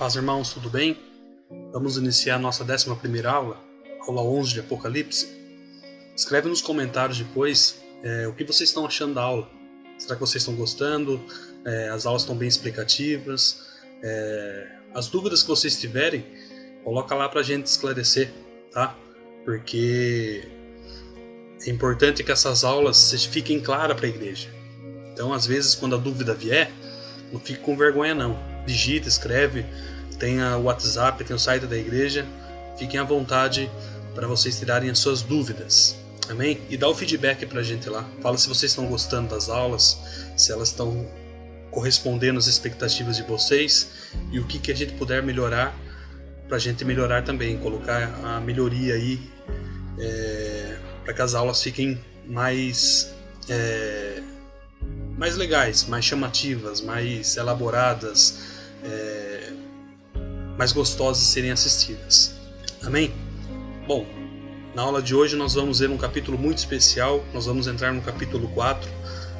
Paz, irmãos, tudo bem? Vamos iniciar nossa 11ª aula, aula 11 de Apocalipse. Escreve nos comentários depois o que vocês estão achando da aula. Será que vocês estão gostando? As aulas estão bem explicativas? As dúvidas que vocês tiverem, coloca lá pra gente esclarecer, tá? Porque é importante que essas aulas fiquem claras para a igreja. Então, às vezes, quando a dúvida vier, não fique com vergonha não. Digita, escreve, tem o WhatsApp, tem o site da igreja. Fiquem à vontade para vocês tirarem as suas dúvidas. Amém? E dá o feedback pra gente lá. Fala se vocês estão gostando das aulas, se elas estão correspondendo às expectativas de vocês e o que a gente puder melhorar pra gente melhorar também, colocar a melhoria aí para que as aulas fiquem mais legais, mais chamativas, mais elaboradas, mais gostosas de serem assistidas. Amém? Bom, na aula de hoje nós vamos ver um capítulo muito especial. Nós vamos entrar no capítulo 4.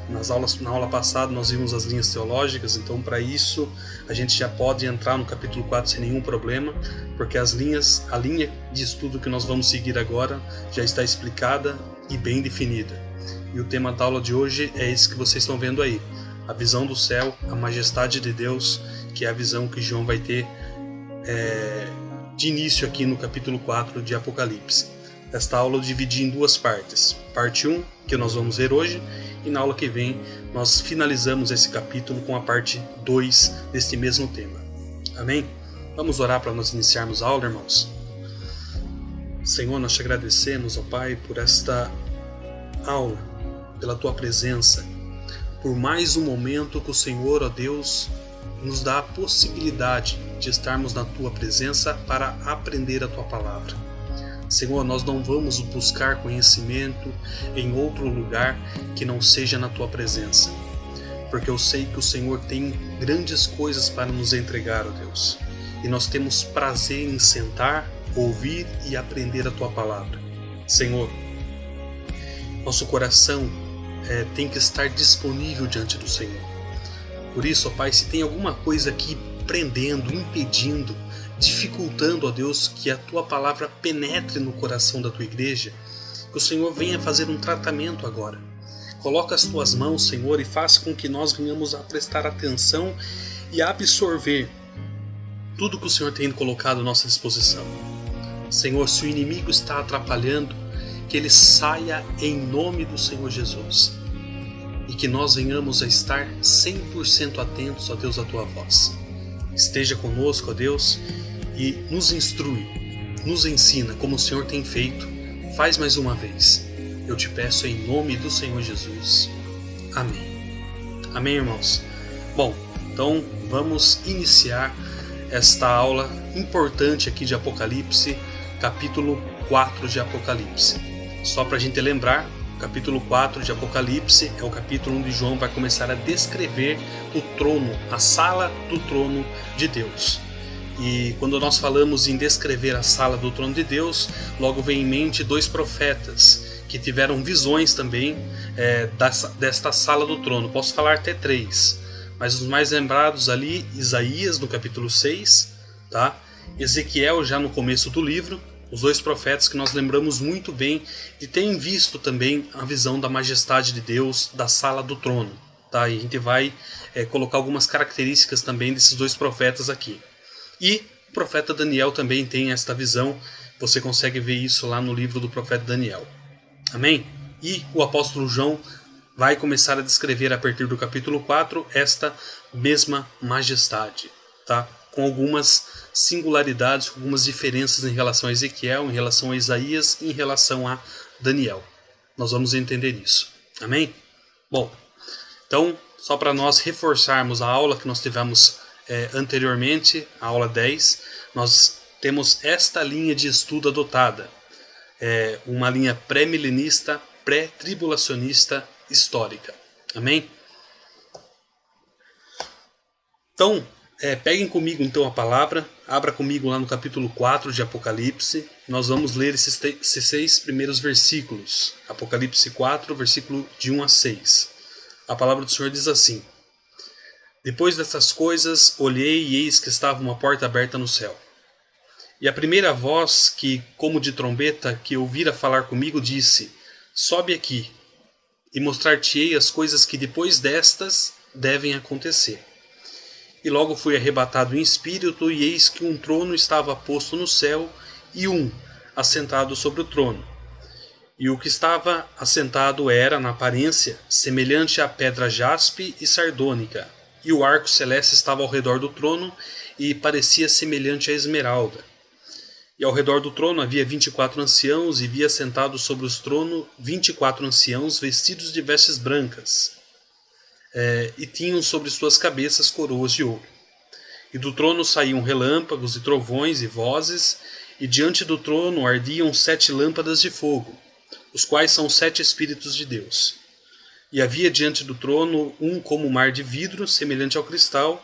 Na aula passada nós vimos as linhas teológicas, então para isso a gente já pode entrar no capítulo 4 sem nenhum problema, porque a linha de estudo que nós vamos seguir agora já está explicada e bem definida. E o tema da aula de hoje é esse que vocês estão vendo aí, a visão do céu, a majestade de Deus, que é a visão que João vai ter de início aqui no capítulo 4 de Apocalipse. Esta aula eu dividi em duas partes. Parte 1, que nós vamos ver hoje, e na aula que vem nós finalizamos esse capítulo com a parte 2 deste mesmo tema. Amém? Vamos orar para nós iniciarmos a aula, irmãos? Senhor, nós te agradecemos, ó Pai, por esta aula, pela Tua presença, por mais um momento que o Senhor, ó Deus, nos dá a possibilidade de estarmos na Tua presença para aprender a Tua palavra. Senhor, nós não vamos buscar conhecimento em outro lugar que não seja na Tua presença, porque eu sei que o Senhor tem grandes coisas para nos entregar, ó Deus, e nós temos prazer em sentar, ouvir e aprender a Tua palavra. Senhor, nosso coração tem que estar disponível diante do Senhor. Por isso, ó Pai, se tem alguma coisa aqui prendendo, impedindo, dificultando, ó Deus, que a Tua palavra penetre no coração da Tua igreja, que o Senhor venha fazer um tratamento agora. Coloca as Tuas mãos, Senhor, e faça com que nós venhamos a prestar atenção e a absorver tudo que o Senhor tem colocado à nossa disposição. Senhor, se o inimigo está atrapalhando, que ele saia em nome do Senhor Jesus. E que nós venhamos a estar 100% atentos, ó Deus, à Tua voz. Esteja conosco, ó Deus, e nos instrui, nos ensina como o Senhor tem feito. Faz mais uma vez. Eu te peço em nome do Senhor Jesus. Amém. Amém, irmãos? Bom, então vamos iniciar esta aula importante aqui de Apocalipse, capítulo 4 de Apocalipse. Só para a gente lembrar, o capítulo 4 de Apocalipse é o capítulo onde João vai começar a descrever o trono, a sala do trono de Deus. E quando nós falamos em descrever a sala do trono de Deus, logo vem em mente dois profetas que tiveram visões também desta sala do trono. Posso falar até 3, mas os mais lembrados ali, Isaías no capítulo 6, tá? Ezequiel já no começo do livro, os dois profetas que nós lembramos muito bem de terem visto também a visão da majestade de Deus, da sala do trono. Tá? E a gente vai colocar algumas características também desses dois profetas aqui. E o profeta Daniel também tem esta visão, você consegue ver isso lá no livro do profeta Daniel. Amém? E o apóstolo João vai começar a descrever a partir do capítulo 4 esta mesma majestade, tá? Com algumas singularidades, com algumas diferenças em relação a Ezequiel, em relação a Isaías e em relação a Daniel. Nós vamos entender isso. Amém? Bom, então, só para nós reforçarmos a aula que nós tivemos anteriormente, a aula 10, nós temos esta linha de estudo adotada. Uma linha pré-milenista, pré-tribulacionista histórica. Amém? Então, peguem comigo então a palavra, abra comigo lá no capítulo 4 de Apocalipse, nós vamos ler esses 6 primeiros versículos, Apocalipse 4, versículo de 1 a 6. A palavra do Senhor diz assim: Depois dessas coisas, olhei e eis que estava uma porta aberta no céu. E a primeira voz que, como de trombeta, que ouvira falar comigo, disse: Sobe aqui, e mostrar-te-ei as coisas que depois destas devem acontecer. E logo fui arrebatado em espírito, e eis que um trono estava posto no céu, e assentado sobre o trono. E o que estava assentado era, na aparência, semelhante à pedra jaspe e sardônica, e o arco celeste estava ao redor do trono, e parecia semelhante à esmeralda. E ao redor do trono havia 24 anciãos, e via sentados sobre os tronos 24 anciãos, vestidos de vestes brancas, e tinham sobre suas cabeças coroas de ouro. E do trono saíam relâmpagos e trovões e vozes, e diante do trono ardiam 7 lâmpadas de fogo, os quais são 7 Espíritos de Deus. E havia diante do trono um como mar de vidro, semelhante ao cristal,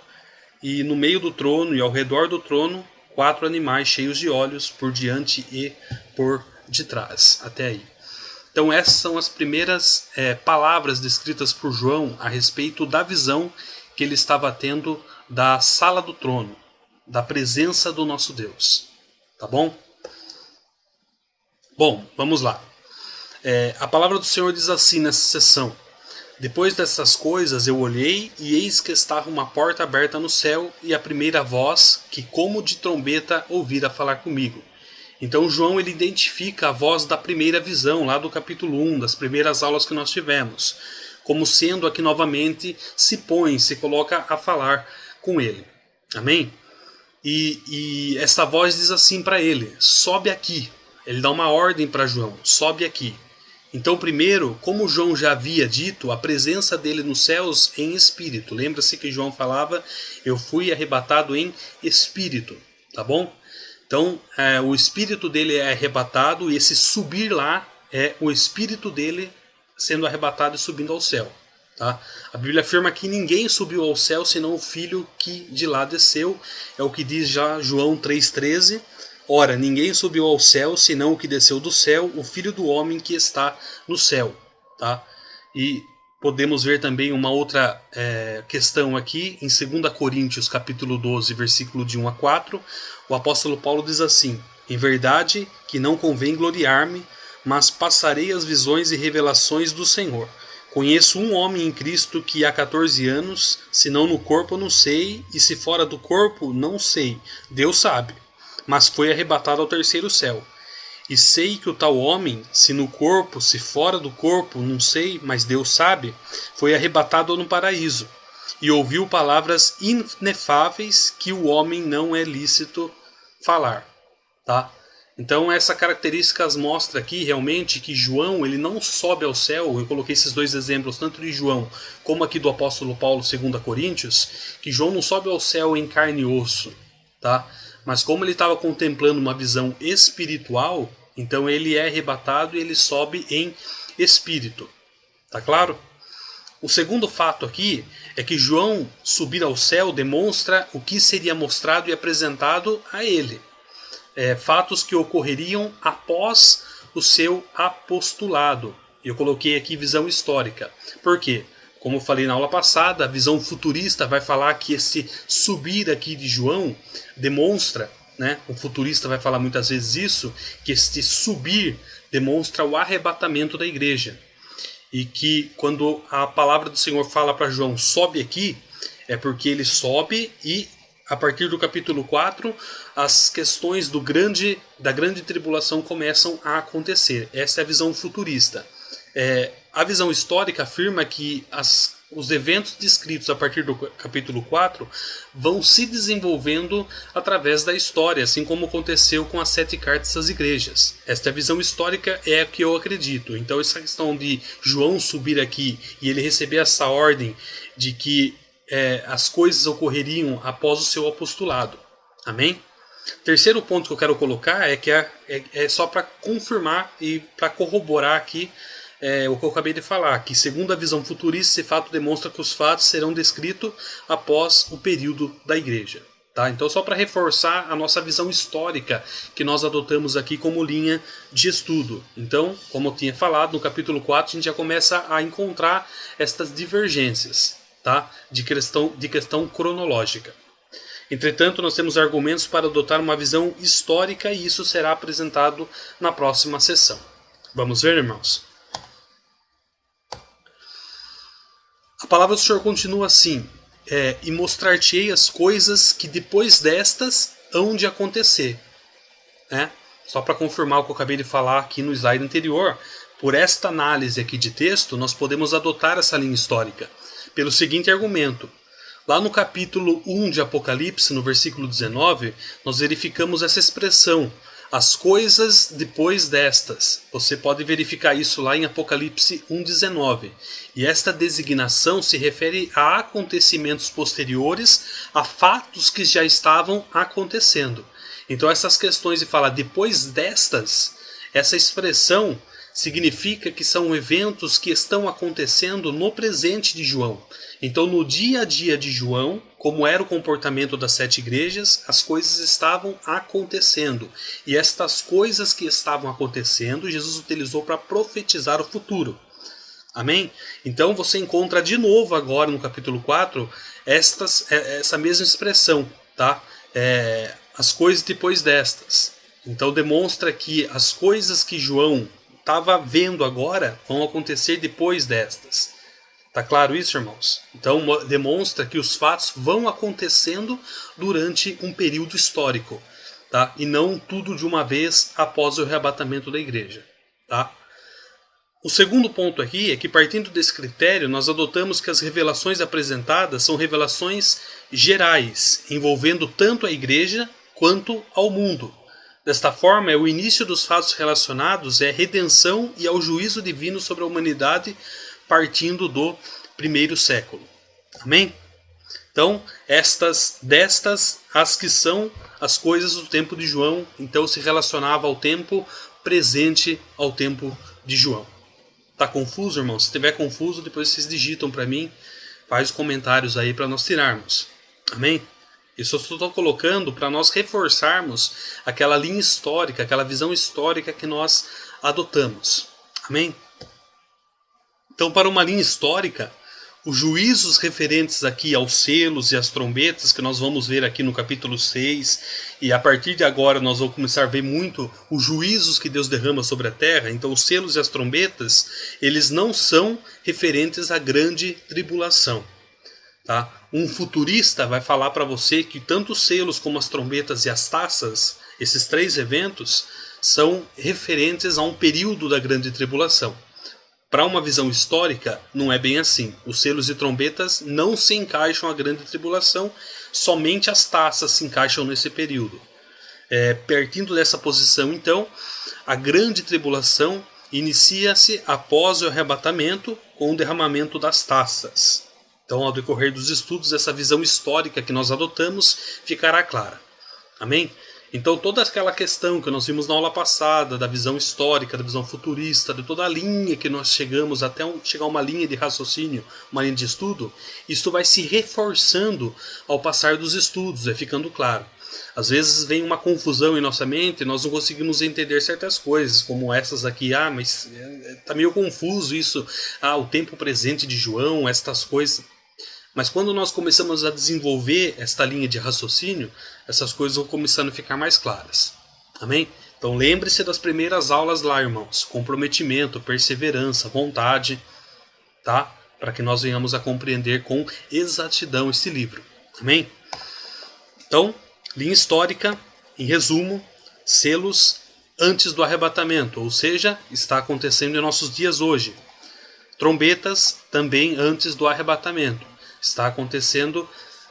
e no meio do trono e ao redor do trono 4 animais cheios de olhos, por diante e por detrás. Até aí. Então essas são as primeiras palavras descritas por João a respeito da visão que ele estava tendo da sala do trono, da presença do nosso Deus. Tá bom? Bom, vamos lá. A palavra do Senhor diz assim nessa sessão: Depois dessas coisas eu olhei, e eis que estava uma porta aberta no céu, e a primeira voz, que como de trombeta ouvira falar comigo. Então João ele identifica a voz da primeira visão, lá do capítulo 1, das primeiras aulas que nós tivemos, como sendo aqui novamente se coloca a falar com ele. Amém? E essa voz diz assim para ele: sobe aqui. Ele dá uma ordem para João: sobe aqui. Então, primeiro, como João já havia dito, a presença dele nos céus em espírito. Lembra-se que João falava: eu fui arrebatado em espírito, tá bom? Então, o espírito dele é arrebatado, e esse subir lá é o espírito dele sendo arrebatado e subindo ao céu. Tá? A Bíblia afirma que ninguém subiu ao céu senão o Filho que de lá desceu. É o que diz já João 3,13. Ora, ninguém subiu ao céu senão o que desceu do céu, o Filho do homem que está no céu. Tá? E podemos ver também uma outra questão aqui em 2 Coríntios capítulo 12, versículo de 1 a 4. O apóstolo Paulo diz assim: em verdade que não convém gloriar-me, mas passarei as visões e revelações do Senhor. Conheço um homem em Cristo que há 14 anos, se não no corpo não sei, e se fora do corpo não sei, Deus sabe, mas foi arrebatado ao terceiro céu. E sei que o tal homem, se no corpo, se fora do corpo, não sei, mas Deus sabe, foi arrebatado no paraíso, e ouviu palavras inefáveis que o homem não é lícito falar. Tá? Então essa característica mostra aqui realmente que João ele não sobe ao céu. Eu coloquei esses dois exemplos, tanto de João como aqui do apóstolo Paulo, 2 Coríntios, que João não sobe ao céu em carne e osso, tá? Mas como ele estava contemplando uma visão espiritual, então ele é arrebatado e ele sobe em espírito. Tá claro? O segundo fato aqui é que João subir ao céu demonstra o que seria mostrado e apresentado a ele. Fatos que ocorreriam após o seu apostolado. Eu coloquei aqui visão histórica. Por quê? Como eu falei na aula passada, a visão futurista vai falar que esse subir aqui de João demonstra, né? O futurista vai falar muitas vezes isso, que este subir demonstra o arrebatamento da igreja. E que quando a palavra do Senhor fala para João, sobe aqui, é porque ele sobe e a partir do capítulo 4, as questões da grande tribulação começam a acontecer. Essa é a visão futurista. A visão histórica afirma que os eventos descritos a partir do capítulo 4 vão se desenvolvendo através da história, assim como aconteceu com as 7 cartas às igrejas. Esta visão histórica é a que eu acredito. Então essa questão de João subir aqui e ele receber essa ordem de que as coisas ocorreriam após o seu apostolado. Amém? Terceiro ponto que eu quero colocar é que é só para confirmar e para corroborar aqui o que eu acabei de falar, que segundo a visão futurista, esse fato demonstra que os fatos serão descritos após o período da igreja. Tá? Então só para reforçar a nossa visão histórica que nós adotamos aqui como linha de estudo. Então, como eu tinha falado, no capítulo 4 a gente já começa a encontrar estas divergências. tá? de questão cronológica. Entretanto, nós temos argumentos para adotar uma visão histórica e isso será apresentado na próxima sessão. Vamos ver, irmãos? A palavra do Senhor continua assim: e mostrar-te-ei as coisas que depois destas hão de acontecer. Só para confirmar o que eu acabei de falar aqui no slide anterior, por esta análise aqui de texto, nós podemos adotar essa linha histórica pelo seguinte argumento. Lá no capítulo 1 de Apocalipse, no versículo 19, nós verificamos essa expressão, as coisas depois destas. Você pode verificar isso lá em Apocalipse 1,19. E esta designação se refere a acontecimentos posteriores, a fatos que já estavam acontecendo. Então essas questões de falar depois destas, essa expressão significa que são eventos que estão acontecendo no presente de João. Então no dia a dia de João, como era o comportamento das 7 igrejas, as coisas estavam acontecendo. E estas coisas que estavam acontecendo, Jesus utilizou para profetizar o futuro. Amém? Então você encontra de novo agora no capítulo 4 essa mesma expressão, tá? As coisas depois destas. Então demonstra que as coisas que João estava vendo agora vão acontecer depois destas. Tá claro isso, irmãos? Então demonstra que os fatos vão acontecendo durante um período histórico, tá? E não tudo de uma vez após o arrebatamento da igreja, tá? O segundo ponto aqui é que, partindo desse critério, nós adotamos que as revelações apresentadas são revelações gerais, envolvendo tanto a igreja quanto ao mundo. Desta forma, o início dos fatos relacionados é a redenção e ao juízo divino sobre a humanidade, partindo do primeiro século. Amém? Então, destas, as que são as coisas do tempo de João, então se relacionava ao tempo presente, ao tempo de João. Tá confuso, irmão? Se estiver confuso, depois vocês digitam para mim, faz comentários aí para nós tirarmos. Amém? Isso eu estou colocando para nós reforçarmos aquela linha histórica, aquela visão histórica que nós adotamos. Amém? Então, para uma linha histórica, os juízos referentes aqui aos selos e às trombetas, que nós vamos ver aqui no capítulo 6, e a partir de agora nós vamos começar a ver muito os juízos que Deus derrama sobre a terra. Então os selos e as trombetas, eles não são referentes à grande tribulação. Tá? Um futurista vai falar para você que tanto os selos como as trombetas e as taças, esses 3 eventos, são referentes a um período da grande tribulação. Para uma visão histórica, não é bem assim. Os selos e trombetas não se encaixam à grande tribulação, somente as taças se encaixam nesse período. Partindo dessa posição, então, a grande tribulação inicia-se após o arrebatamento com o derramamento das taças. Então, ao decorrer dos estudos, essa visão histórica que nós adotamos ficará clara. Amém? Então toda aquela questão que nós vimos na aula passada, da visão histórica, da visão futurista, de toda a linha que nós chegamos até chegar a uma linha de raciocínio, uma linha de estudo, isso vai se reforçando ao passar dos estudos, vai ficando claro. Às vezes vem uma confusão em nossa mente e nós não conseguimos entender certas coisas, como essas aqui, mas está meio confuso isso, o tempo presente de João, estas coisas. Mas quando nós começamos a desenvolver esta linha de raciocínio, essas coisas vão começando a ficar mais claras. Amém? Então lembre-se das primeiras aulas lá, irmãos. Comprometimento, perseverança, vontade, tá? Para que nós venhamos a compreender com exatidão esse livro. Amém? Então, linha histórica, em resumo, selos antes do arrebatamento, ou seja, está acontecendo em nossos dias hoje. Trombetas também antes do arrebatamento. Está acontecendo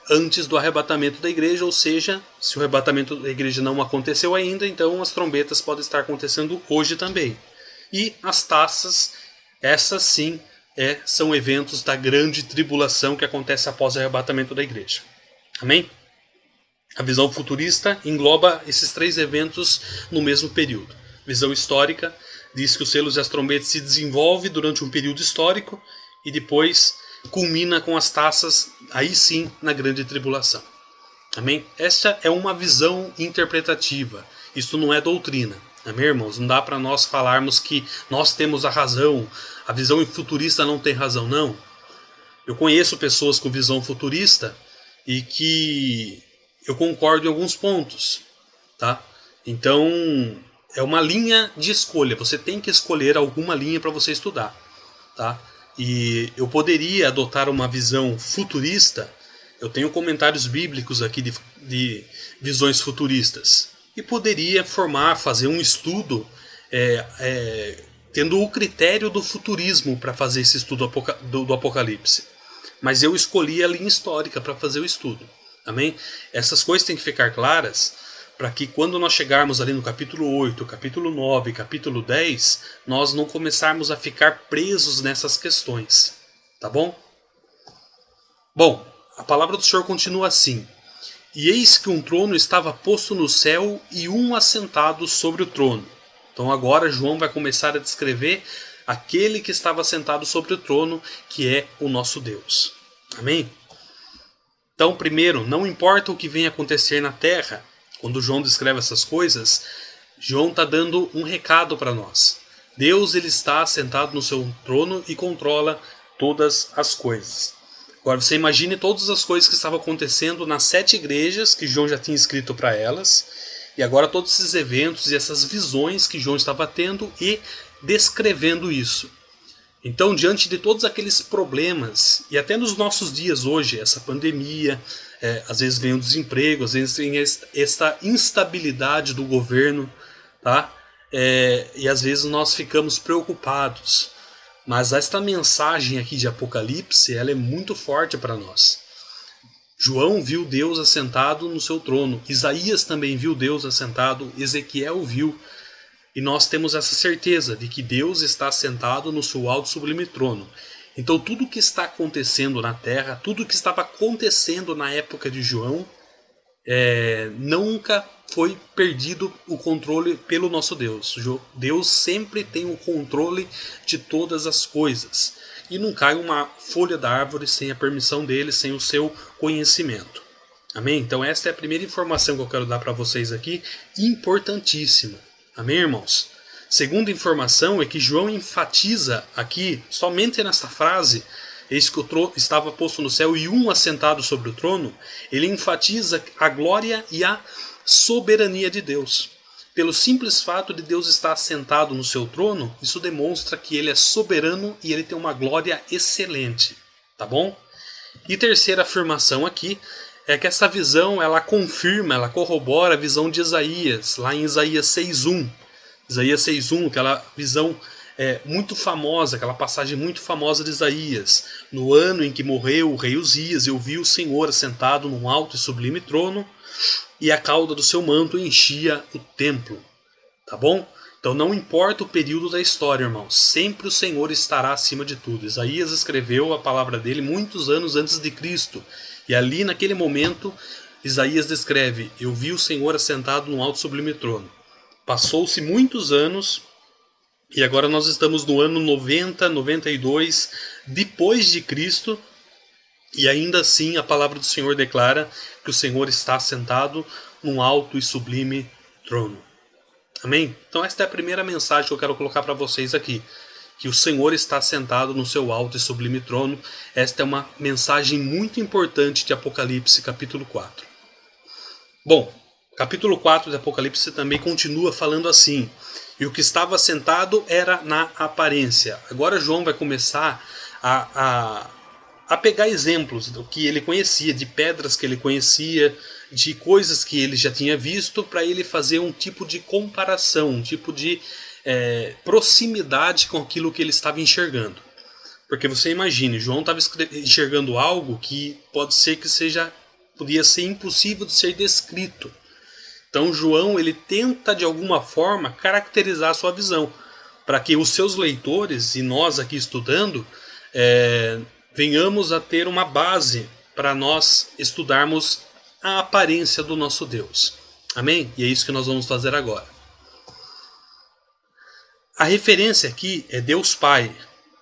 antes do arrebatamento da igreja, ou seja, se o arrebatamento da igreja não aconteceu ainda, então as trombetas podem estar acontecendo hoje também. E as taças, essas sim, são eventos da grande tribulação que acontece após o arrebatamento da igreja. Amém? A visão futurista engloba esses 3 eventos no mesmo período. Visão histórica diz que os selos e as trombetas se desenvolvem durante um período histórico e depois culmina com as taças, aí sim, na grande tribulação. Amém? Esta é uma visão interpretativa. Isso não é doutrina. Amém, irmãos? Não dá para nós falarmos que nós temos a razão. A visão futurista não tem razão, não. Eu conheço pessoas com visão futurista e que eu concordo em alguns pontos, tá? Então, é uma linha de escolha. Você tem que escolher alguma linha para você estudar, tá? E eu poderia adotar uma visão futurista. Eu tenho comentários bíblicos aqui de visões futuristas. E poderia fazer um estudo tendo o critério do futurismo para fazer esse estudo do Apocalipse. Mas eu escolhi a linha histórica para fazer o estudo. Amém? Essas coisas têm que ficar claras para que quando nós chegarmos ali no capítulo 8, capítulo 9, capítulo 10, nós não começarmos a ficar presos nessas questões. Tá bom? Bom, a palavra do Senhor continua assim. E eis que um trono estava posto no céu e um assentado sobre o trono. Então agora João vai começar a descrever aquele que estava sentado sobre o trono, que é o nosso Deus. Amém? Então, primeiro, não importa o que venha acontecer na terra, quando João descreve essas coisas, João está dando um recado para nós. Deus, ele está sentado no seu trono e controla todas as coisas. Agora você imagine todas as coisas que estavam acontecendo nas 7 igrejas que João já tinha escrito para elas, e agora todos esses eventos e essas visões que João estava tendo e descrevendo isso. Então, diante de todos aqueles problemas, e até nos nossos dias hoje, essa pandemia, às vezes vem o desemprego, às vezes vem esta instabilidade do governo, tá? E às vezes nós ficamos preocupados. Mas esta mensagem aqui de Apocalipse, ela é muito forte para nós. João viu Deus assentado no seu trono, Isaías também viu Deus assentado, Ezequiel viu. E nós temos essa certeza de que Deus está sentado no seu alto e sublime trono. Então tudo o que está acontecendo na terra, tudo o que estava acontecendo na época de João, nunca foi perdido o controle pelo nosso Deus. Deus sempre tem o controle de todas as coisas. E não cai uma folha da árvore sem a permissão dele, sem o seu conhecimento. Amém? Então esta é a primeira informação que eu quero dar para vocês aqui, importantíssima. Amém, irmãos? Segunda informação é que João enfatiza aqui, somente nessa frase, eis que o trono estava posto no céu e um assentado sobre o trono, ele enfatiza a glória e a soberania de Deus. Pelo simples fato de Deus estar assentado no seu trono, isso demonstra que ele é soberano e ele tem uma glória excelente. Tá bom? E terceira afirmação aqui é que essa visão, ela confirma, ela corrobora a visão de Isaías, lá em Isaías 6.1. Isaías 6.1, aquela visão muito famosa, aquela passagem muito famosa de Isaías. No ano em que morreu o rei Uzias, eu vi o Senhor assentado num alto e sublime trono, e a cauda do seu manto enchia o templo. Tá bom? Então não importa o período da história, irmãos, sempre o Senhor estará acima de tudo. Isaías escreveu a palavra dele muitos anos antes de Cristo. E ali, naquele momento, Isaías descreve: eu vi o Senhor assentado no alto sublime trono. Passou-se muitos anos, e agora nós estamos no ano 90, 92, depois de Cristo, e ainda assim a palavra do Senhor declara que o Senhor está assentado num alto e sublime trono. Amém? Então esta é a primeira mensagem que eu quero colocar para vocês aqui. Que o Senhor está sentado no seu alto e sublime trono. Esta é uma mensagem muito importante de Apocalipse, capítulo 4. Bom, capítulo 4 de Apocalipse também continua falando assim: e o que estava sentado era na aparência. Agora João vai começar a pegar exemplos do que ele conhecia, de pedras que ele conhecia, de coisas que ele já tinha visto, para ele fazer um tipo de comparação, um tipo de proximidade com aquilo que ele estava enxergando. Porque você imagine, João estava enxergando algo que podia ser impossível de ser descrito. Então João, ele tenta de alguma forma caracterizar a sua visão, para que os seus leitores e nós aqui estudando venhamos a ter uma base para nós estudarmos a aparência do nosso Deus. Amém? E é isso que nós vamos fazer agora. A referência aqui é Deus Pai,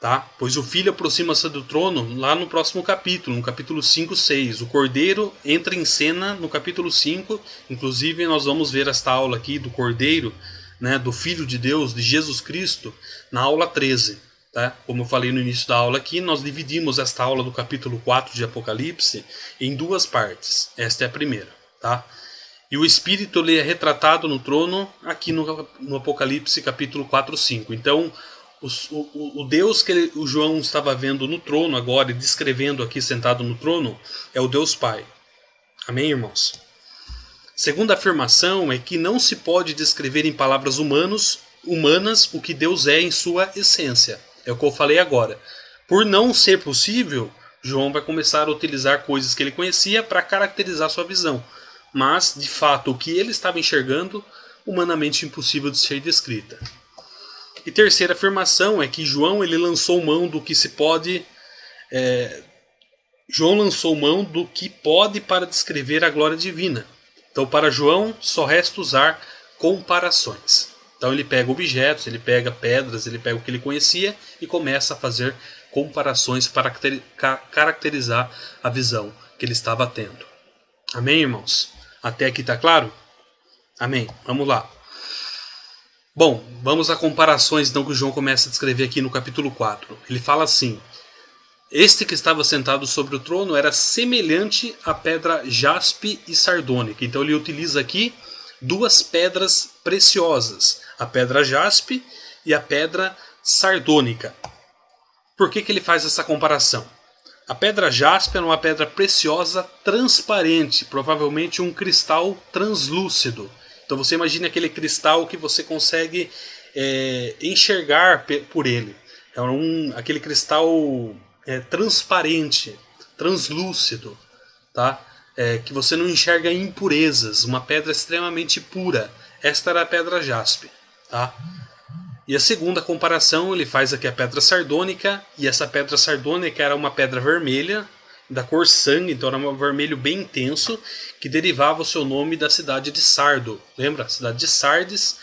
tá? Pois o Filho aproxima-se do trono lá no próximo capítulo, no capítulo 5, 6. O Cordeiro entra em cena no capítulo 5, inclusive nós vamos ver esta aula aqui do Cordeiro, né, do Filho de Deus, de Jesus Cristo, na aula 13. Tá? Como eu falei no início da aula aqui, nós dividimos esta aula do capítulo 4 de Apocalipse em duas partes. Esta é a primeira. Tá? E o Espírito ele é retratado no trono aqui no Apocalipse capítulo 4, 5. Então, o Deus que o João estava vendo no trono agora e descrevendo aqui sentado no trono é o Deus Pai. Amém, irmãos? Segunda afirmação é que não se pode descrever em palavras humanas o que Deus é em sua essência. É o que eu falei agora. Por não ser possível, João vai começar a utilizar coisas que ele conhecia para caracterizar sua visão. Mas, de fato, o que ele estava enxergando, humanamente impossível de ser descrita. E terceira afirmação é que João ele lançou mão do que se pode... João lançou mão do que pode para descrever a glória divina. Então, para João, só resta usar comparações. Então ele pega objetos, ele pega pedras, ele pega o que ele conhecia e começa a fazer comparações para caracterizar a visão que ele estava tendo. Amém, irmãos? Até aqui está claro? Amém. Vamos lá. Bom, vamos a comparações então que o João começa a descrever aqui no capítulo 4. Ele fala assim: este que estava sentado sobre o trono era semelhante à pedra jaspe e sardônica. Então ele utiliza aqui duas pedras preciosas, a pedra jaspe e a pedra sardônica. Por que ele faz essa comparação? A pedra jaspe é uma pedra preciosa transparente, provavelmente um cristal translúcido. Então você imagina aquele cristal que você consegue enxergar por ele. É aquele cristal transparente, translúcido, tá? Que você não enxerga impurezas, uma pedra extremamente pura. Esta era a pedra jaspe, tá? E a segunda comparação ele faz aqui a pedra sardônica, e essa pedra sardônica era uma pedra vermelha, da cor sangue, então era um vermelho bem intenso, que derivava o seu nome da cidade de Sardo. Lembra? A cidade de Sardes,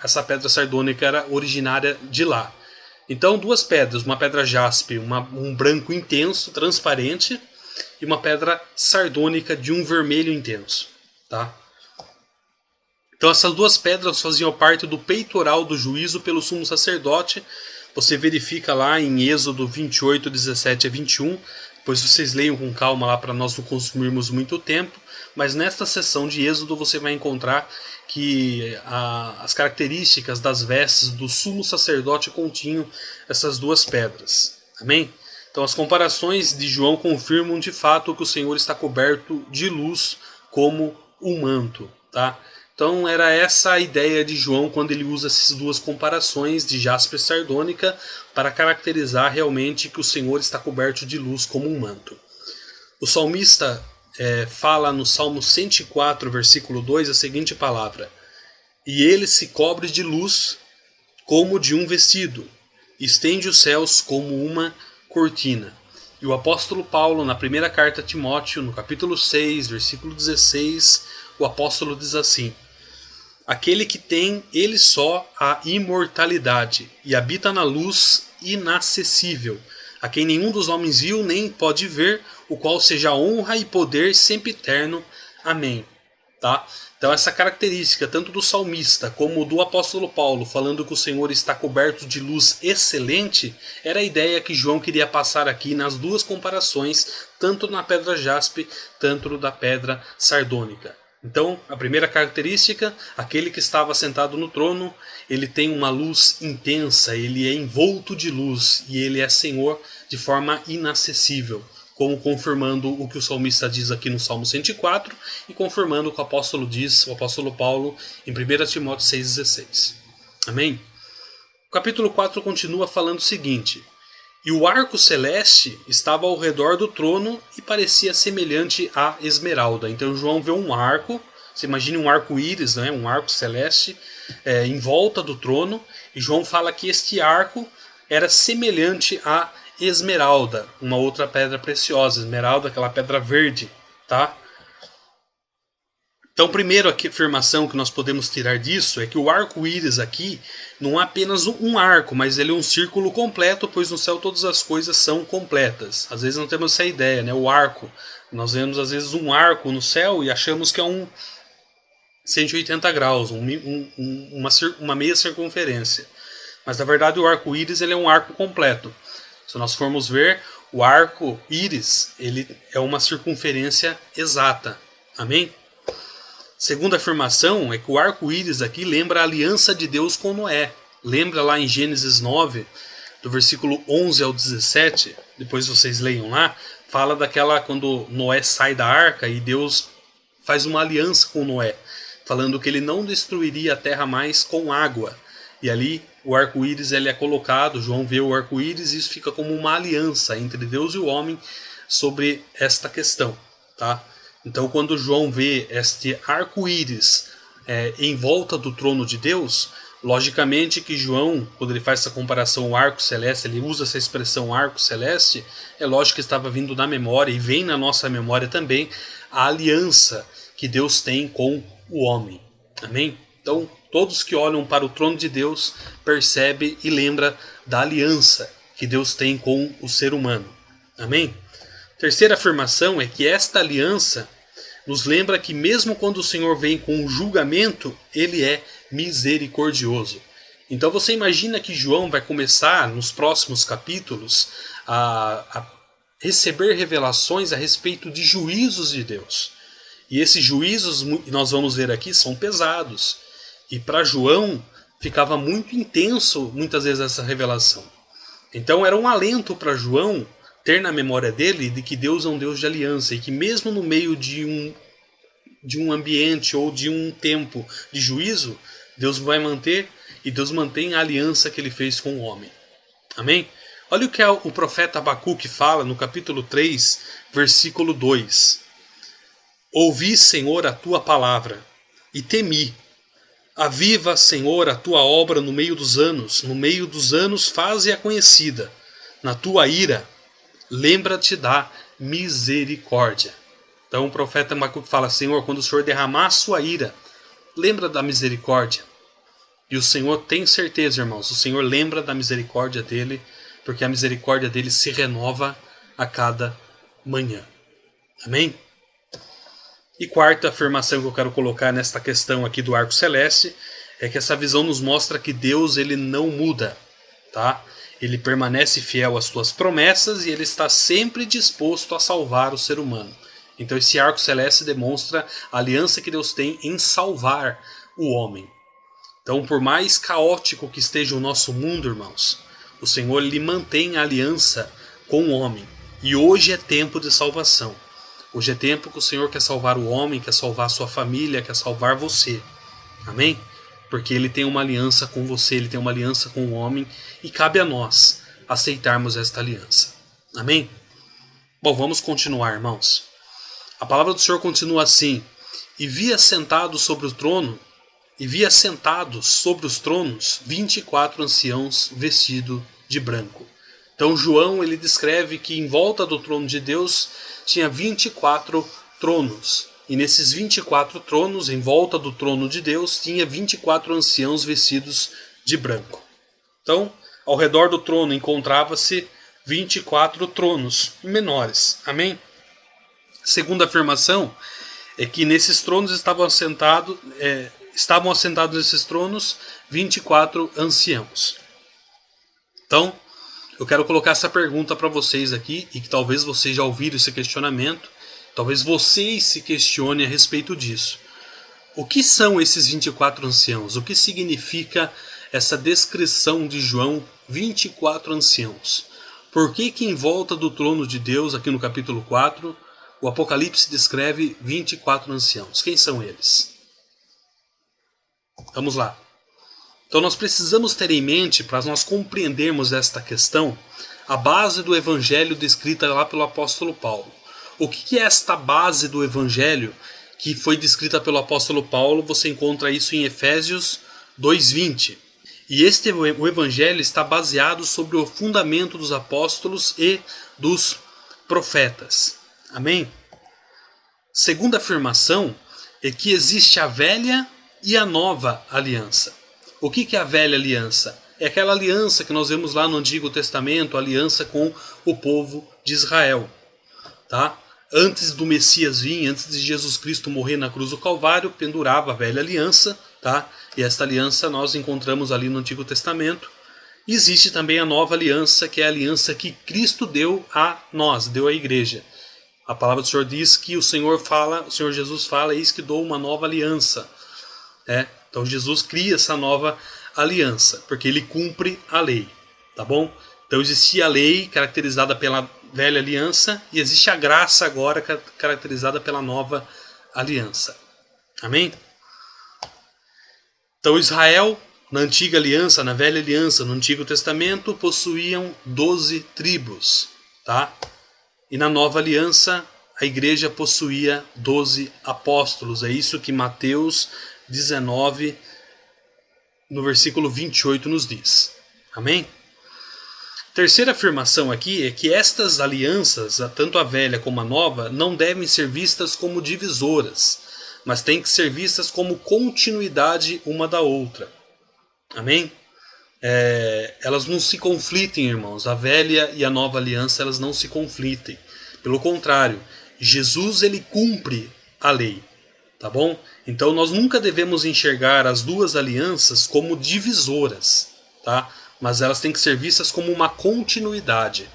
essa pedra sardônica era originária de lá. Então duas pedras, uma pedra jaspe, um branco intenso, transparente, e uma pedra sardônica de um vermelho intenso, tá? Então essas duas pedras faziam parte do peitoral do juízo pelo sumo sacerdote. Você verifica lá em Êxodo 28, 17 a 21. Depois vocês leiam com calma lá para nós não consumirmos muito tempo. Mas nesta seção de Êxodo você vai encontrar que as características das vestes do sumo sacerdote continham essas duas pedras. Amém? Então as comparações de João confirmam de fato que o Senhor está coberto de luz como um manto, tá? Então era essa a ideia de João quando ele usa essas duas comparações de jaspe e sardônica para caracterizar realmente que o Senhor está coberto de luz como um manto. O salmista fala no Salmo 104, versículo 2, a seguinte palavra: e ele se cobre de luz como de um vestido, estende os céus como uma cortina. E o apóstolo Paulo, na primeira carta a Timóteo, no capítulo 6, versículo 16, o apóstolo diz assim: aquele que tem ele só a imortalidade e habita na luz inacessível, a quem nenhum dos homens viu nem pode ver, o qual seja honra e poder sempre eterno. Amém. Tá? Então essa característica tanto do salmista como do apóstolo Paulo falando que o Senhor está coberto de luz excelente, era a ideia que João queria passar aqui nas duas comparações, tanto na pedra jaspe, tanto da pedra sardônica. Então, a primeira característica, aquele que estava sentado no trono, ele tem uma luz intensa, ele é envolto de luz e ele é Senhor de forma inacessível, como confirmando o que o salmista diz aqui no Salmo 104 e confirmando o que o apóstolo diz, o apóstolo Paulo, em 1 Timóteo 6,16. Amém? O capítulo 4 continua falando o seguinte: e o arco celeste estava ao redor do trono e parecia semelhante à esmeralda. Então João vê um arco, você imagina um arco-íris, né? Um arco celeste em volta do trono. E João fala que este arco era semelhante à esmeralda, uma outra pedra preciosa. Esmeralda, aquela pedra verde, tá? Então, primeiro a afirmação que nós podemos tirar disso é que o arco-íris aqui não é apenas um arco, mas ele é um círculo completo, pois no céu todas as coisas são completas. Às vezes não temos essa ideia, né? O arco. Nós vemos às vezes um arco no céu e achamos que é um 180 graus, uma meia circunferência. Mas na verdade o arco-íris ele é um arco completo. Se nós formos ver, o arco-íris ele é uma circunferência exata. Amém? Segunda afirmação é que o arco-íris aqui lembra a aliança de Deus com Noé. Lembra lá em Gênesis 9, do versículo 11 ao 17, depois vocês leiam lá, fala daquela quando Noé sai da arca e Deus faz uma aliança com Noé, falando que ele não destruiria a terra mais com água. E ali o arco-íris ele é colocado, João vê o arco-íris e isso fica como uma aliança entre Deus e o homem sobre esta questão. Tá? Então quando João vê este arco-íris em volta do trono de Deus, logicamente que João, quando ele faz essa comparação ao arco celeste, ele usa essa expressão arco celeste, é lógico que estava vindo na memória e vem na nossa memória também a aliança que Deus tem com o homem. Amém? Então, todos que olham para o trono de Deus percebem e lembram da aliança que Deus tem com o ser humano. Amém? Terceira afirmação é que esta aliança nos lembra que mesmo quando o Senhor vem com o julgamento, ele é misericordioso. Então você imagina que João vai começar nos próximos capítulos a receber revelações a respeito de juízos de Deus. E esses juízos, nós vamos ver aqui, são pesados. E para João ficava muito intenso muitas vezes essa revelação. Então era um alento para João ter na memória dele de que Deus é um Deus de aliança e que mesmo no meio de um ambiente ou de um tempo de juízo, Deus vai manter e Deus mantém a aliança que ele fez com o homem. Amém? Olha o que o profeta Abacuque fala no capítulo 3, versículo 2. Ouvi, Senhor, a tua palavra e temi. Aviva, Senhor, a tua obra no meio dos anos faze-a conhecida. Na tua ira, lembra-te da misericórdia. Então o profeta Abacuque fala, Senhor, quando o Senhor derramar a sua ira, lembra da misericórdia. E o Senhor tem certeza, irmãos, o Senhor lembra da misericórdia dele, porque a misericórdia dele se renova a cada manhã. Amém? E quarta afirmação que eu quero colocar nesta questão aqui do arco celeste é que essa visão nos mostra que Deus ele não muda, tá? Ele permanece fiel às suas promessas e ele está sempre disposto a salvar o ser humano. Então esse arco celeste demonstra a aliança que Deus tem em salvar o homem. Então por mais caótico que esteja o nosso mundo, irmãos, o Senhor lhe mantém a aliança com o homem. E hoje é tempo de salvação. Hoje é tempo que o Senhor quer salvar o homem, quer salvar a sua família, quer salvar você. Amém? Porque ele tem uma aliança com você, ele tem uma aliança com o homem e cabe a nós aceitarmos esta aliança. Amém? Bom, vamos continuar, irmãos. A palavra do Senhor continua assim: e via sentados sobre os tronos 24 anciãos vestidos de branco. Então João ele descreve que em volta do trono de Deus tinha 24 tronos. E nesses 24 tronos, em volta do trono de Deus, tinha 24 anciãos vestidos de branco. Então, ao redor do trono encontrava-se 24 tronos menores. Amém? Segunda afirmação é que nesses tronos estavam assentados nesses tronos 24 anciãos. Então, eu quero colocar essa pergunta para vocês aqui, e que talvez vocês já ouviram esse questionamento, talvez vocês se questionem a respeito disso. O que são esses 24 anciãos? O que significa essa descrição de João, 24 anciãos? Por que em volta do trono de Deus, aqui no capítulo 4, o Apocalipse descreve 24 anciãos? Quem são eles? Vamos lá. Então nós precisamos ter em mente, para nós compreendermos esta questão, a base do evangelho descrita lá pelo apóstolo Paulo. O que é esta base do evangelho que foi descrita pelo apóstolo Paulo? Você encontra isso em Efésios 2:20. E o evangelho está baseado sobre o fundamento dos apóstolos e dos profetas. Amém? Segunda afirmação é que existe a velha e a nova aliança. O que é a velha aliança? É aquela aliança que nós vemos lá no Antigo Testamento, a aliança com o povo de Israel. Tá? Antes do Messias vir, antes de Jesus Cristo morrer na cruz do Calvário, pendurava a velha aliança. Tá? E esta aliança nós encontramos ali no Antigo Testamento, Existe também a nova aliança, que é a aliança que Cristo deu a nós, deu à igreja. A palavra do Senhor diz que o Senhor Jesus fala, eis que dou uma nova aliança. Então Jesus cria essa nova aliança, porque ele cumpre a lei, tá bom? Então existia a lei caracterizada pela velha aliança e existe a graça agora caracterizada pela nova aliança. Amém? Então Israel, na antiga aliança, na velha aliança, no Antigo Testamento, possuíam 12 tribos, tá? E na nova aliança, a igreja possuía 12 apóstolos. É isso que Mateus 19, no versículo 28, nos diz. Amém? Terceira afirmação aqui é que estas alianças, tanto a velha como a nova, não devem ser vistas como divisoras, mas têm que ser vistas como continuidade uma da outra. Amém? Elas não se conflitem, irmãos. A velha e a nova aliança, elas não se conflitem. Pelo contrário, Jesus, ele cumpre a lei, tá bom? Então nós nunca devemos enxergar as duas alianças como divisoras, tá? Mas elas têm que ser vistas como uma continuidade.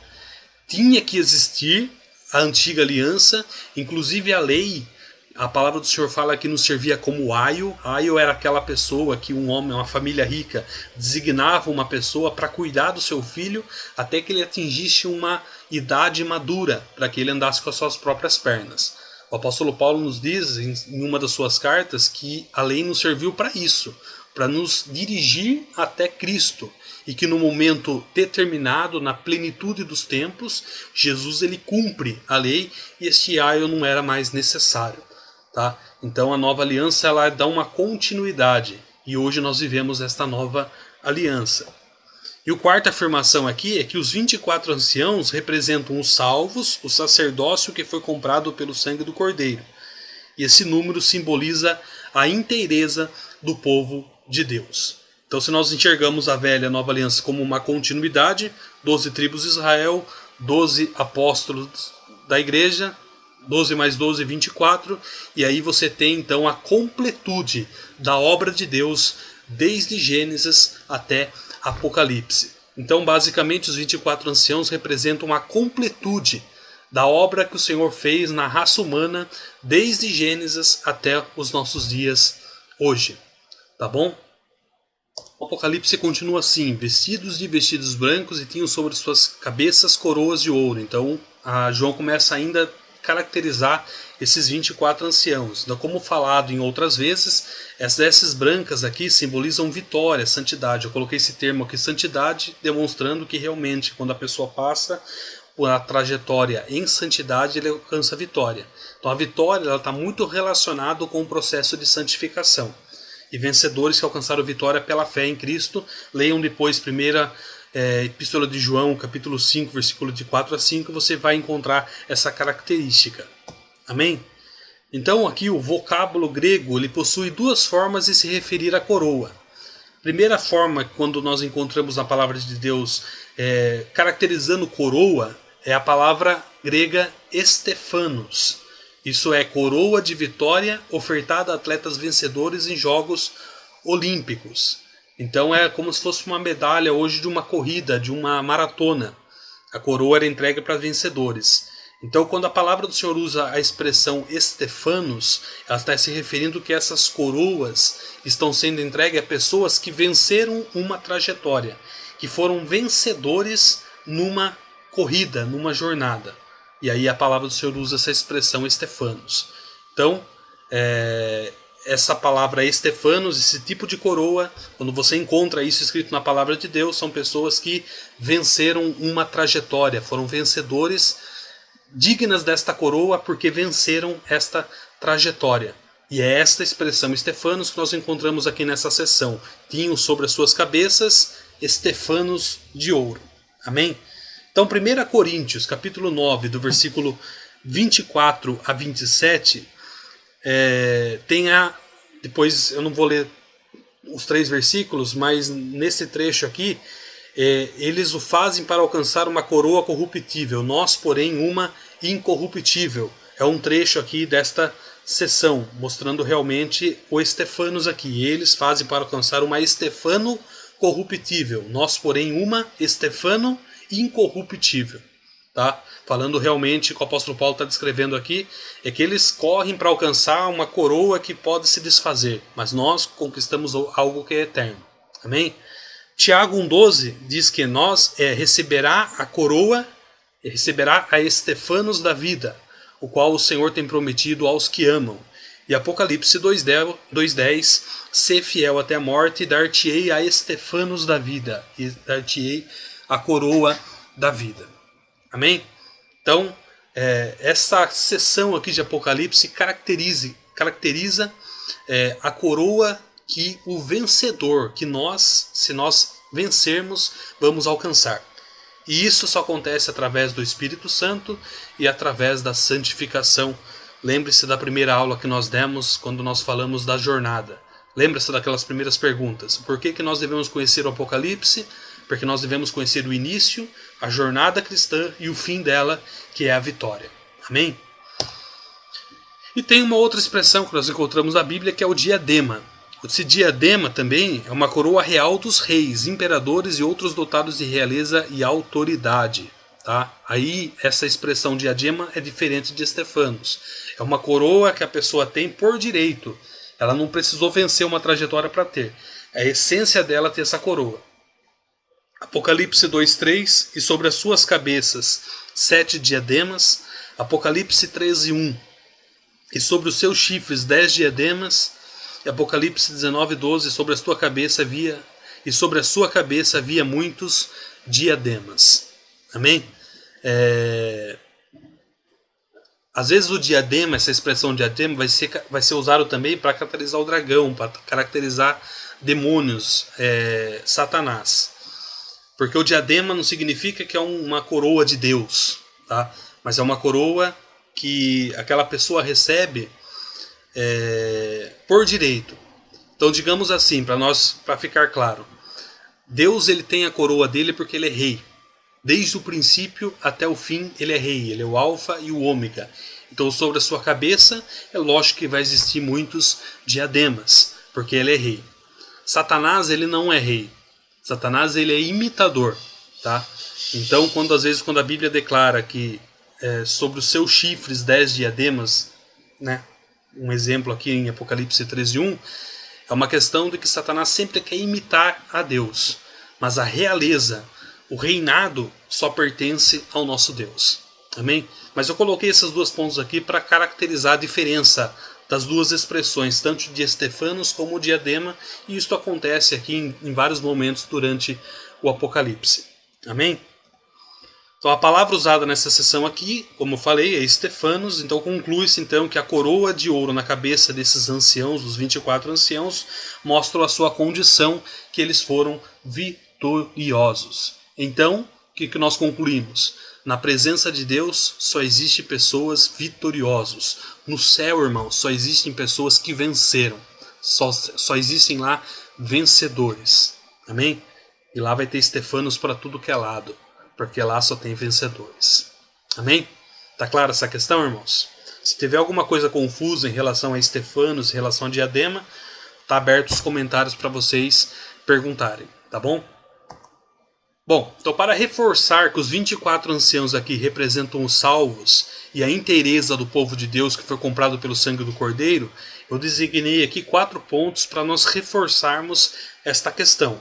Tinha que existir a antiga aliança, inclusive a lei. A palavra do Senhor fala que nos servia como aio. Aio era aquela pessoa que um homem, uma família rica, designava uma pessoa para cuidar do seu filho até que ele atingisse uma idade madura, para que ele andasse com as suas próprias pernas. O apóstolo Paulo nos diz em uma das suas cartas que a lei nos serviu para isso, para nos dirigir até Cristo, e que no momento determinado, na plenitude dos tempos, Jesus, ele cumpre a lei e este aio não era mais necessário. Tá? Então a nova aliança, ela dá uma continuidade, e hoje nós vivemos esta nova aliança. E a quarta afirmação aqui é que os 24 anciãos representam os salvos, o sacerdócio que foi comprado pelo sangue do Cordeiro. E esse número simboliza a inteireza do povo de Deus. Então, se nós enxergamos a velha e a nova aliança como uma continuidade, 12 tribos de Israel, 12 apóstolos da igreja, 12 mais 12, 24, e aí você tem então a completude da obra de Deus desde Gênesis até Apocalipse. Então, basicamente, os 24 anciãos representam a completude da obra que o Senhor fez na raça humana desde Gênesis até os nossos dias hoje. Tá bom? O Apocalipse continua assim: vestidos de vestidos brancos e tinham sobre suas cabeças coroas de ouro. Então, João começa ainda a caracterizar esses 24 anciãos. Então, como falado em outras vezes, as vestes brancas aqui simbolizam vitória, santidade. Eu coloquei esse termo aqui, santidade, demonstrando que realmente quando a pessoa passa por a trajetória em santidade, ele alcança a vitória. Então a vitória está muito relacionada com o processo de santificação. E vencedores que alcançaram vitória pela fé em Cristo, leiam depois primeira Epístola de João, capítulo 5, versículo de 4 a 5, você vai encontrar essa característica. Amém? Então aqui o vocábulo grego, ele possui duas formas de se referir à coroa. Primeira forma, quando nós encontramos na palavra de Deus caracterizando coroa, é a palavra grega Estefanos. Isso é coroa de vitória ofertada a atletas vencedores em Jogos Olímpicos. Então é como se fosse uma medalha hoje de uma corrida, de uma maratona. A coroa era entregue para vencedores. Então, quando a palavra do Senhor usa a expressão Estefanos, ela está se referindo que essas coroas estão sendo entregues a pessoas que venceram uma trajetória, que foram vencedores numa corrida, numa jornada. E aí a palavra do Senhor usa essa expressão Estefanos. Então, essa palavra Estefanos, esse tipo de coroa, quando você encontra isso escrito na palavra de Deus, são pessoas que venceram uma trajetória, foram vencedores dignas desta coroa porque venceram esta trajetória. E é esta expressão Estefanos que nós encontramos aqui nessa seção. Tinham sobre as suas cabeças Estefanos de ouro. Amém? Então, 1 Coríntios, capítulo 9, do versículo 24 a 27, depois eu não vou ler os 3 versículos, mas nesse trecho aqui, eles o fazem para alcançar uma coroa corruptível, nós, porém, uma incorruptível. É um trecho aqui desta sessão, mostrando realmente o Estefanos aqui. Eles fazem para alcançar uma Estefano corruptível, nós, porém, uma, Estefano, incorruptível. Tá? Falando realmente, o que o apóstolo Paulo está descrevendo aqui, é que eles correm para alcançar uma coroa que pode se desfazer, mas nós conquistamos algo que é eterno. Amém? Tiago 1,12 diz que nós receberá a coroa, receberá a Estefanos da vida, o qual o Senhor tem prometido aos que amam. E Apocalipse 2,10, ser fiel até a morte, e dar-te-ei a Estefanos da vida, e dar-te-ei a coroa da vida. Amém? Então, essa sessão aqui de Apocalipse caracteriza a coroa que o vencedor, que nós, se nós vencermos, vamos alcançar. E isso só acontece através do Espírito Santo e através da santificação. Lembre-se da primeira aula que nós demos quando nós falamos da jornada. Lembre-se daquelas primeiras perguntas. Por que nós devemos conhecer o Apocalipse? Porque nós devemos conhecer o início, a jornada cristã e o fim dela, que é a vitória. Amém? E tem uma outra expressão que nós encontramos na Bíblia, que é o diadema. Esse diadema também é uma coroa real dos reis, imperadores e outros dotados de realeza e autoridade. Tá? Aí essa expressão diadema é diferente de Estefanos. É uma coroa que a pessoa tem por direito. Ela não precisou vencer uma trajetória para ter. A essência dela é ter essa coroa. Apocalipse 2,3, e sobre as suas cabeças 7 diademas. Apocalipse 13,1, e sobre os seus chifres 10 diademas. E Apocalipse 19,12, sobre a sua cabeça havia muitos diademas. Amém? Às vezes o diadema, essa expressão diadema, vai ser usado também para caracterizar o dragão, para caracterizar demônios, Satanás. Porque o diadema não significa que é uma coroa de Deus, tá? Mas é uma coroa que aquela pessoa recebe por direito. Então, digamos assim, para ficar claro, Deus ele tem a coroa dele porque ele é rei. Desde o princípio até o fim ele é rei, ele é o alfa e o ômega. Então sobre a sua cabeça é lógico que vai existir muitos diademas, porque ele é rei. Satanás ele não é rei. Satanás ele é imitador, tá? Então quando a Bíblia declara que sobre os seus chifres 10 diademas, né? Um exemplo aqui em Apocalipse 13:1, é uma questão de que Satanás sempre quer imitar a Deus, mas a realeza, o reinado só pertence ao nosso Deus. Amém? Mas eu coloquei esses dois pontos aqui para caracterizar a diferença das duas expressões, tanto de Estefanos como diadema, e isso acontece aqui em vários momentos durante o Apocalipse. Amém? Então a palavra usada nessa sessão aqui, como eu falei, é Estefanos, então conclui-se então que a coroa de ouro na cabeça desses anciãos, dos 24 anciãos, mostra a sua condição, que eles foram vitoriosos. Então, o que nós concluímos? Na presença de Deus só existem pessoas vitoriosos. No céu, irmãos, só existem pessoas que venceram. Só existem lá vencedores. Amém? E lá vai ter Estefanos para tudo que é lado, porque lá só tem vencedores. Amém? Tá clara essa questão, irmãos? Se tiver alguma coisa confusa em relação a Estefanos, em relação a diadema, tá aberto os comentários para vocês perguntarem, tá bom? Bom, então para reforçar que os 24 anciãos aqui representam os salvos e a inteireza do povo de Deus que foi comprado pelo sangue do Cordeiro, eu designei aqui 4 pontos para nós reforçarmos esta questão.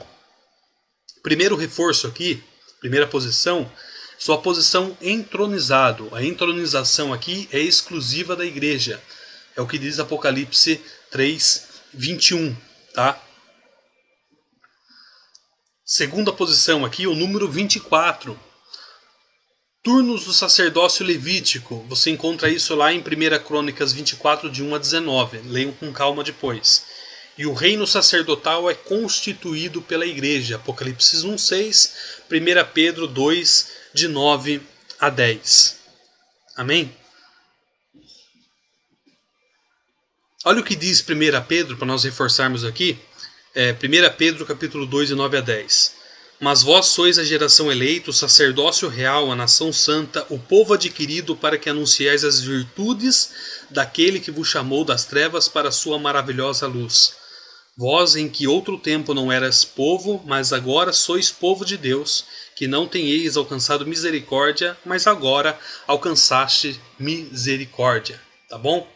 Primeiro reforço aqui, primeira posição, sua posição entronizado. A entronização aqui é exclusiva da igreja. É o que diz Apocalipse 3:21, tá? Segunda posição aqui, o número 24. Turnos do sacerdócio levítico. Você encontra isso lá em 1 Crônicas 24, de 1 a 19. Leiam com calma depois. E o reino sacerdotal é constituído pela igreja. Apocalipse 1:6, 1 Pedro 2, de 9 a 10. Amém? Olha o que diz 1 Pedro, para nós reforçarmos aqui. 1 Pedro capítulo 2, de 9 a 10. Mas vós sois a geração eleita, o sacerdócio real, a nação santa, o povo adquirido, para que anunciais as virtudes daquele que vos chamou das trevas para a sua maravilhosa luz. Vós em que outro tempo não eras povo, mas agora sois povo de Deus, que não tenhais alcançado misericórdia, mas agora alcançaste misericórdia. Tá bom?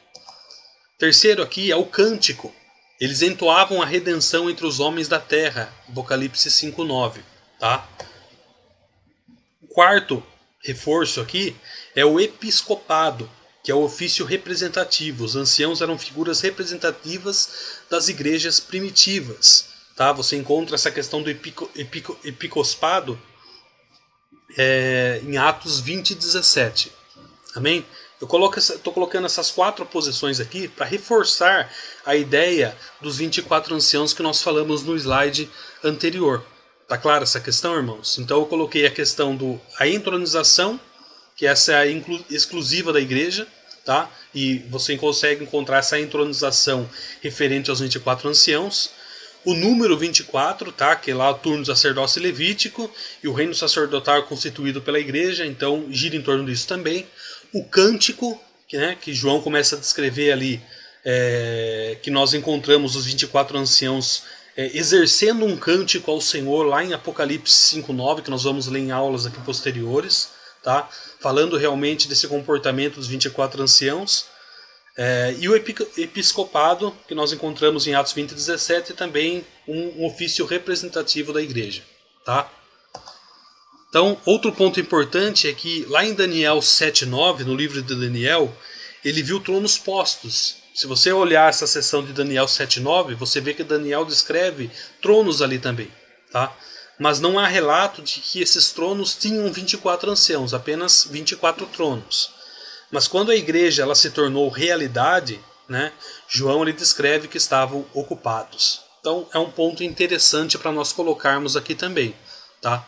Terceiro aqui é o cântico. Eles entoavam a redenção entre os homens da terra. Apocalipse 5:9. Tá? O quarto reforço aqui é o episcopado, que é o ofício representativo. Os anciãos eram figuras representativas das igrejas primitivas. Tá? Você encontra essa questão do episcopado em Atos 20:17. Amém? Eu estou colocando essas 4 posições aqui para reforçar a ideia dos 24 anciãos que nós falamos no slide anterior. Tá clara essa questão, irmãos? Então eu coloquei a questão da entronização, que essa é a exclusiva da igreja, tá? E você consegue encontrar essa entronização referente aos 24 anciãos. O número 24, tá? Que é lá o turno do sacerdócio levítico e o reino sacerdotal constituído pela igreja, então gira em torno disso também. O cântico, que João começa a descrever ali, que nós encontramos os 24 anciãos exercendo um cântico ao Senhor lá em Apocalipse 5:9, que nós vamos ler em aulas aqui posteriores, tá? Falando realmente desse comportamento dos 24 anciãos. E o episcopado, que nós encontramos em Atos 20:17, também um ofício representativo da igreja. Tá? Então, outro ponto importante é que lá em Daniel 7:9, no livro de Daniel, ele viu tronos postos. Se você olhar essa seção de Daniel 7:9, você vê que Daniel descreve tronos ali também. Tá? Mas não há relato de que esses tronos tinham 24 anciãos, apenas 24 tronos. Mas quando a igreja ela se tornou realidade, né, João ele descreve que estavam ocupados. Então é um ponto interessante para nós colocarmos aqui também. Tá?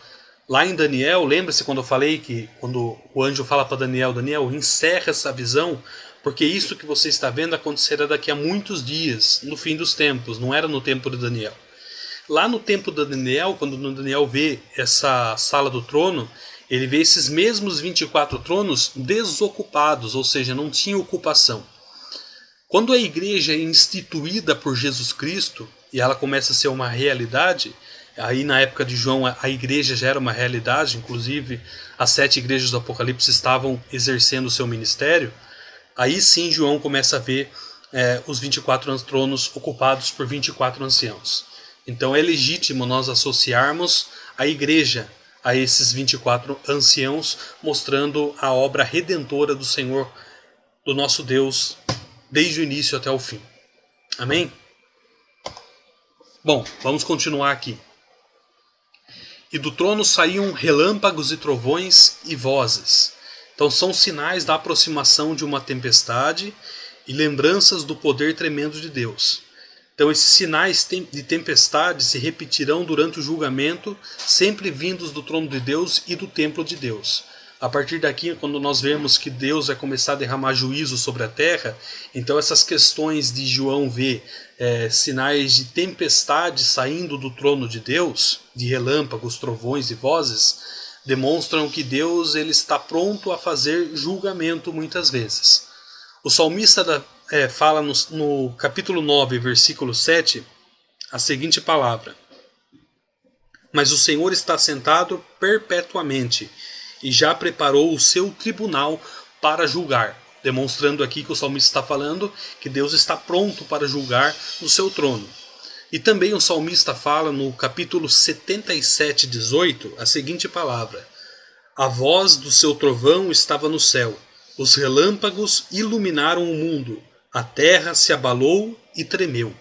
Lá em Daniel, lembra-se quando eu falei que quando o anjo fala para Daniel, Daniel, encerra essa visão, porque isso que você está vendo acontecerá daqui a muitos dias, no fim dos tempos, não era no tempo de Daniel. Lá no tempo de Daniel, quando Daniel vê essa sala do trono, ele vê esses mesmos 24 tronos desocupados, ou seja, não tinha ocupação. Quando a igreja é instituída por Jesus Cristo, e ela começa a ser uma realidade, aí na época de João a igreja já era uma realidade, inclusive as 7 igrejas do Apocalipse estavam exercendo o seu ministério, aí sim João começa a ver os 24 tronos ocupados por 24 anciãos. Então é legítimo nós associarmos a igreja a esses 24 anciãos, mostrando a obra redentora do Senhor, do nosso Deus, desde o início até o fim. Amém? Bom, vamos continuar aqui. E do trono saíam relâmpagos e trovões e vozes. Então são sinais da aproximação de uma tempestade e lembranças do poder tremendo de Deus. Então esses sinais de tempestade se repetirão durante o julgamento, sempre vindos do trono de Deus e do templo de Deus. A partir daqui, quando nós vemos que Deus vai começar a derramar juízo sobre a terra, então essas questões de João ver sinais de tempestade saindo do trono de Deus, de relâmpagos, trovões e vozes, demonstram que Deus ele está pronto a fazer julgamento muitas vezes. O salmista fala no capítulo 9, versículo 7, a seguinte palavra: Mas o Senhor está sentado perpetuamente, e já preparou o seu tribunal para julgar. Demonstrando aqui que o salmista está falando que Deus está pronto para julgar no seu trono. E também o salmista fala no capítulo 77, 18, a seguinte palavra: A voz do seu trovão estava no céu, os relâmpagos iluminaram o mundo, a terra se abalou e tremeu.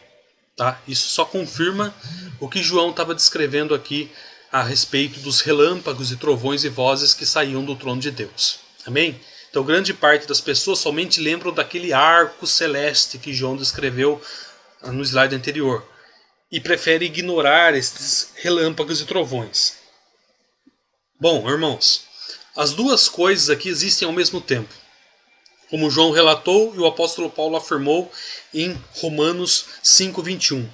Tá? Isso só confirma o que João estava descrevendo aqui a respeito dos relâmpagos e trovões e vozes que saíam do trono de Deus. Amém? Então grande parte das pessoas somente lembram daquele arco celeste que João descreveu no slide anterior e prefere ignorar esses relâmpagos e trovões. Bom, irmãos, as duas coisas aqui existem ao mesmo tempo, como João relatou e o apóstolo Paulo afirmou em Romanos 5:21,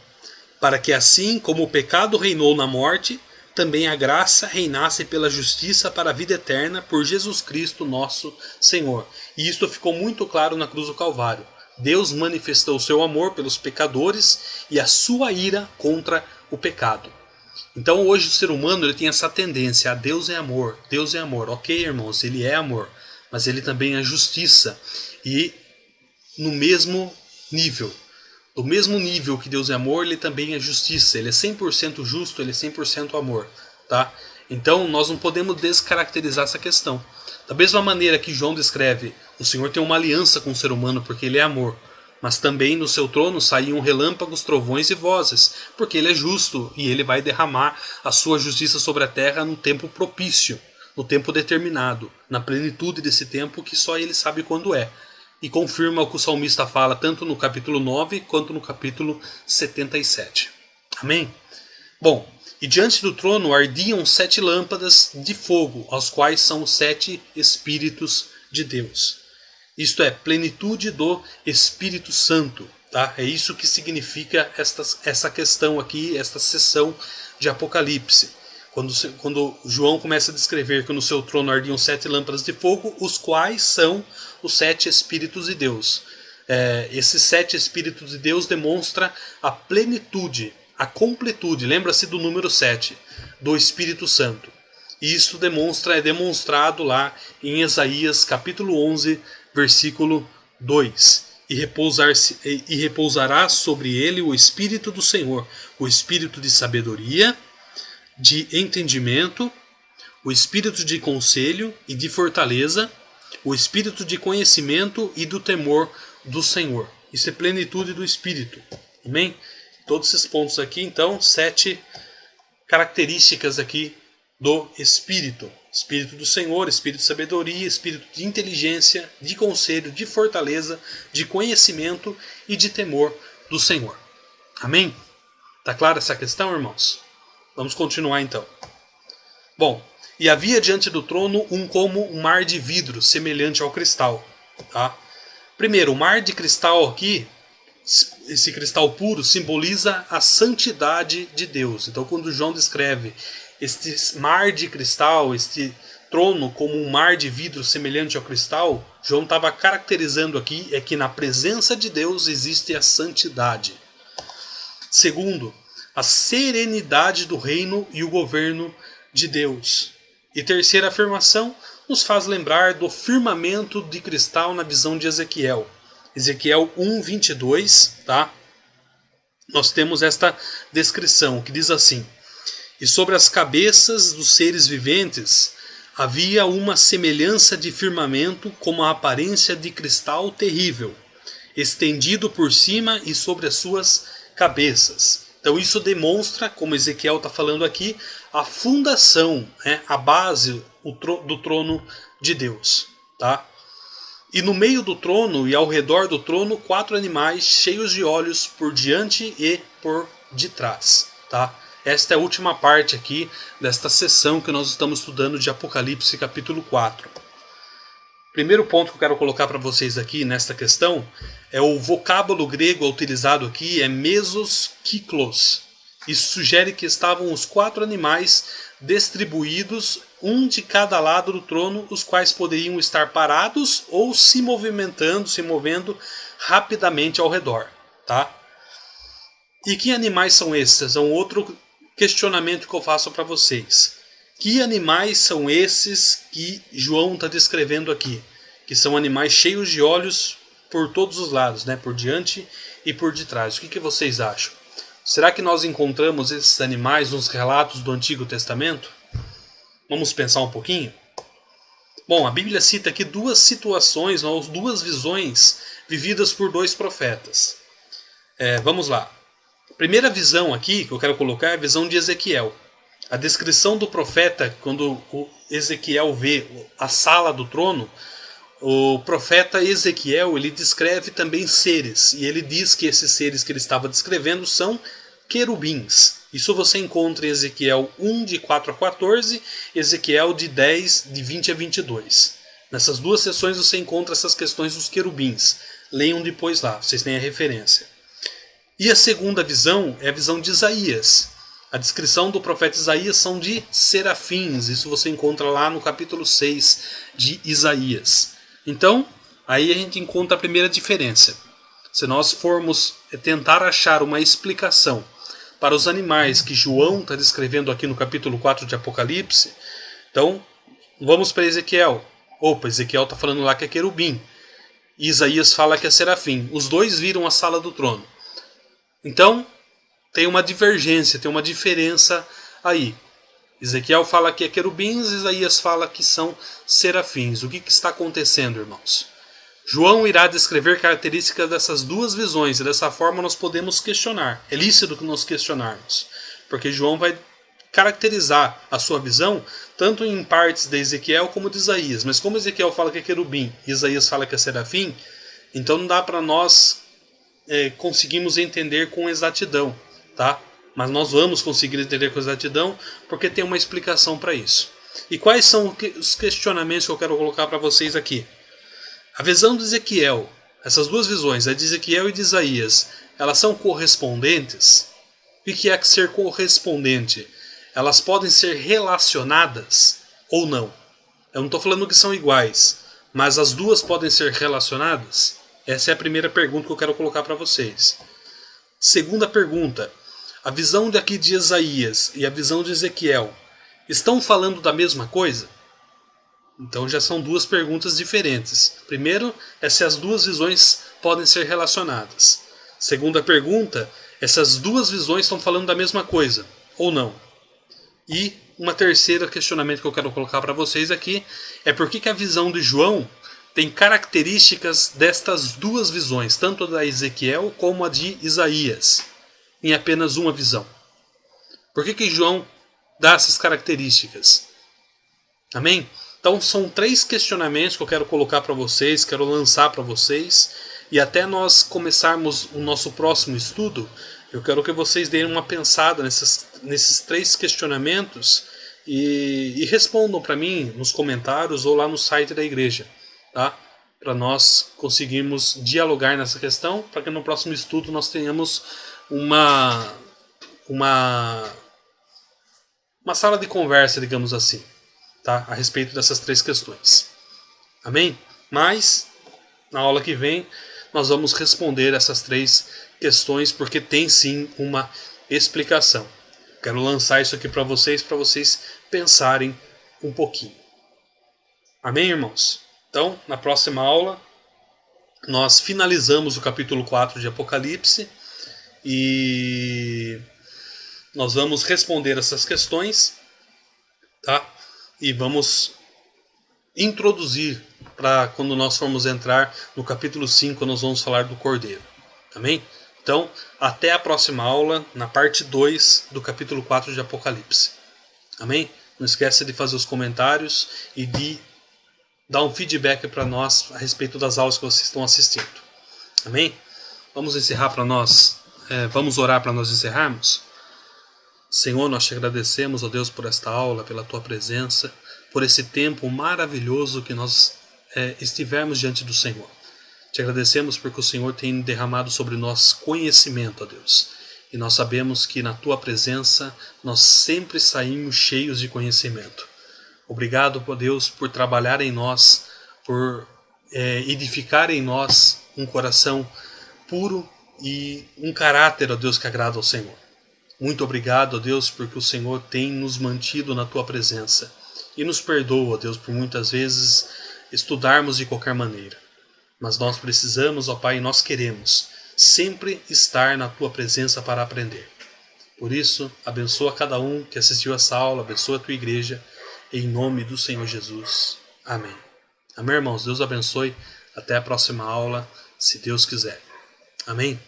para que assim como o pecado reinou na morte, também a graça reinasse pela justiça para a vida eterna por Jesus Cristo nosso Senhor. E isto ficou muito claro na cruz do Calvário. Deus manifestou o seu amor pelos pecadores e a sua ira contra o pecado. Então hoje o ser humano ele tem essa tendência, Deus é amor, Deus é amor. Ok, irmãos, ele é amor, mas ele também é justiça. E no mesmo nível, do mesmo nível que Deus é amor, ele também é justiça. Ele é 100% justo, ele é 100% amor. Tá? Então nós não podemos descaracterizar essa questão. Da mesma maneira que João descreve, o Senhor tem uma aliança com o ser humano porque ele é amor. Mas também no seu trono saíam relâmpagos, trovões e vozes, porque ele é justo e ele vai derramar a sua justiça sobre a terra no tempo propício, no tempo determinado, na plenitude desse tempo que só ele sabe quando é. E confirma o que o salmista fala tanto no capítulo 9 quanto no capítulo 77. Amém? Bom, e diante do trono ardiam 7 lâmpadas de fogo, aos quais são os 7 Espíritos de Deus. Isto é, plenitude do Espírito Santo. Tá? É isso que significa essa questão aqui, esta sessão de Apocalipse. Quando João começa a descrever que no seu trono ardiam 7 lâmpadas de fogo, os quais são os 7 Espíritos de Deus. Esses 7 Espíritos de Deus demonstram a plenitude, a completude, lembra-se do número 7, do Espírito Santo. E isso é demonstrado lá em Isaías capítulo 11, versículo 2. E repousará sobre ele o Espírito do Senhor, o Espírito de sabedoria, de entendimento, o Espírito de conselho e de fortaleza, o Espírito de conhecimento e do temor do Senhor. Isso é plenitude do Espírito. Amém? Todos esses pontos aqui, então, 7 características aqui do Espírito. Espírito do Senhor, Espírito de sabedoria, Espírito de inteligência, de conselho, de fortaleza, de conhecimento e de temor do Senhor. Amém? Tá clara essa questão, irmãos? Vamos continuar então. Bom, e havia diante do trono como um mar de vidro, semelhante ao cristal. Tá? Primeiro, o mar de cristal aqui, esse cristal puro, simboliza a santidade de Deus. Então quando João descreve este mar de cristal, este trono como um mar de vidro semelhante ao cristal, João estava caracterizando aqui que na presença de Deus existe a santidade. Segundo, a serenidade do reino e o governo de Deus. E terceira afirmação, nos faz lembrar do firmamento de cristal na visão de Ezequiel. Ezequiel 1:22, tá? Nós temos esta descrição que diz assim: e sobre as cabeças dos seres viventes havia uma semelhança de firmamento como a aparência de cristal terrível, estendido por cima e sobre as suas cabeças. Então isso demonstra, como Ezequiel está falando aqui, a fundação, a base do trono de Deus. Tá? E no meio do trono e ao redor do trono, 4 animais cheios de olhos por diante e por detrás. Tá? Esta é a última parte aqui desta sessão que nós estamos estudando de Apocalipse capítulo 4. Primeiro ponto que eu quero colocar para vocês aqui nesta questão é o vocábulo grego utilizado aqui é mesos kyklos. Isso sugere que estavam os 4 animais distribuídos, um de cada lado do trono, os quais poderiam estar parados ou se movendo rapidamente ao redor. Tá? E que animais são esses? É um outro questionamento que eu faço para vocês. Que animais são esses que João está descrevendo aqui? Que são animais cheios de olhos por todos os lados, por diante e por detrás. O que vocês acham? Será que nós encontramos esses animais nos relatos do Antigo Testamento? Vamos pensar um pouquinho? Bom, a Bíblia cita aqui 2 situações, ou 2 visões vividas por 2 profetas. Vamos lá. A primeira visão aqui que eu quero colocar é a visão de Ezequiel. A descrição do profeta, quando o Ezequiel vê a sala do trono, o profeta Ezequiel ele descreve também seres. E ele diz que esses seres que ele estava descrevendo são querubins. Isso você encontra em Ezequiel 1, de 4 a 14, Ezequiel de 10, de 20 a 22. Nessas 2 sessões você encontra essas questões dos querubins. Leiam depois lá, vocês têm a referência. E a segunda visão é a visão de Isaías. A descrição do profeta Isaías são de serafins. Isso você encontra lá no capítulo 6 de Isaías. Então, aí a gente encontra a primeira diferença. Se nós formos tentar achar uma explicação para os animais que João está descrevendo aqui no capítulo 4 de Apocalipse, então vamos para Ezequiel. Opa, Ezequiel está falando lá que é querubim. E Isaías fala que é serafim. Os dois viram a sala do trono. Então, tem uma divergência, tem uma diferença aí. Ezequiel fala que é querubins, Isaías fala que são serafins. O que está acontecendo, irmãos? João irá descrever características dessas duas visões, e dessa forma nós podemos questionar. É lícito que nós questionarmos, porque João vai caracterizar a sua visão tanto em partes de Ezequiel como de Isaías. Mas como Ezequiel fala que é querubim e Isaías fala que é serafim, então não dá para nós conseguirmos entender com exatidão, tá? Mas nós vamos conseguir entender com exatidão porque tem uma explicação para isso. E quais são os questionamentos que eu quero colocar para vocês aqui? A visão de Ezequiel, essas duas visões, a de Ezequiel e de Isaías, elas são correspondentes? O que é ser correspondente? Elas podem ser relacionadas ou não? Eu não estou falando que são iguais, mas as duas podem ser relacionadas? Essa é a primeira pergunta que eu quero colocar para vocês. Segunda pergunta, a visão daqui de Isaías e a visão de Ezequiel estão falando da mesma coisa? Então já são duas perguntas diferentes. Primeiro é se as duas visões podem ser relacionadas. Segunda pergunta, essas duas visões estão falando da mesma coisa ou não? E uma terceira questionamento que eu quero colocar para vocês aqui é por que a visão de João tem características destas duas visões, tanto a da Ezequiel como a de Isaías, em apenas uma visão. Por que João dá essas características? Amém? Então são 3 questionamentos que eu quero colocar para vocês, quero lançar para vocês, e até nós começarmos o nosso próximo estudo, eu quero que vocês deem uma pensada nesses 3 questionamentos e respondam para mim nos comentários ou lá no site da igreja, tá? Para nós conseguirmos dialogar nessa questão, para que no próximo estudo nós tenhamos uma sala de conversa, digamos assim, tá? A respeito dessas 3 questões. Amém? Mas, na aula que vem, nós vamos responder essas 3 questões, porque tem sim uma explicação. Quero lançar isso aqui para vocês pensarem um pouquinho. Amém, irmãos? Então, na próxima aula, nós finalizamos o capítulo 4 de Apocalipse e nós vamos responder essas questões, tá? E vamos introduzir para quando nós formos entrar no capítulo 5, nós vamos falar do Cordeiro. Amém? Então, até a próxima aula, na parte 2 do capítulo 4 de Apocalipse. Amém? Não esqueça de fazer os comentários e de dar um feedback para nós a respeito das aulas que vocês estão assistindo. Amém? Vamos encerrar para nós, vamos orar para nós encerrarmos? Senhor, nós te agradecemos, ó Deus, por esta aula, pela tua presença, por esse tempo maravilhoso que nós estivemos diante do Senhor. Te agradecemos porque o Senhor tem derramado sobre nós conhecimento, ó Deus. E nós sabemos que na tua presença nós sempre saímos cheios de conhecimento. Obrigado, ó Deus, por trabalhar em nós, por edificar em nós um coração puro e um caráter, ó Deus, que agrada ao Senhor. Muito obrigado, ó Deus, porque o Senhor tem nos mantido na tua presença. E nos perdoa, ó Deus, por muitas vezes estudarmos de qualquer maneira. Mas nós precisamos, ó Pai, e nós queremos sempre estar na tua presença para aprender. Por isso, abençoa cada um que assistiu essa aula, abençoa a tua igreja, em nome do Senhor Jesus. Amém. Amém, irmãos? Deus abençoe. Até a próxima aula, se Deus quiser. Amém?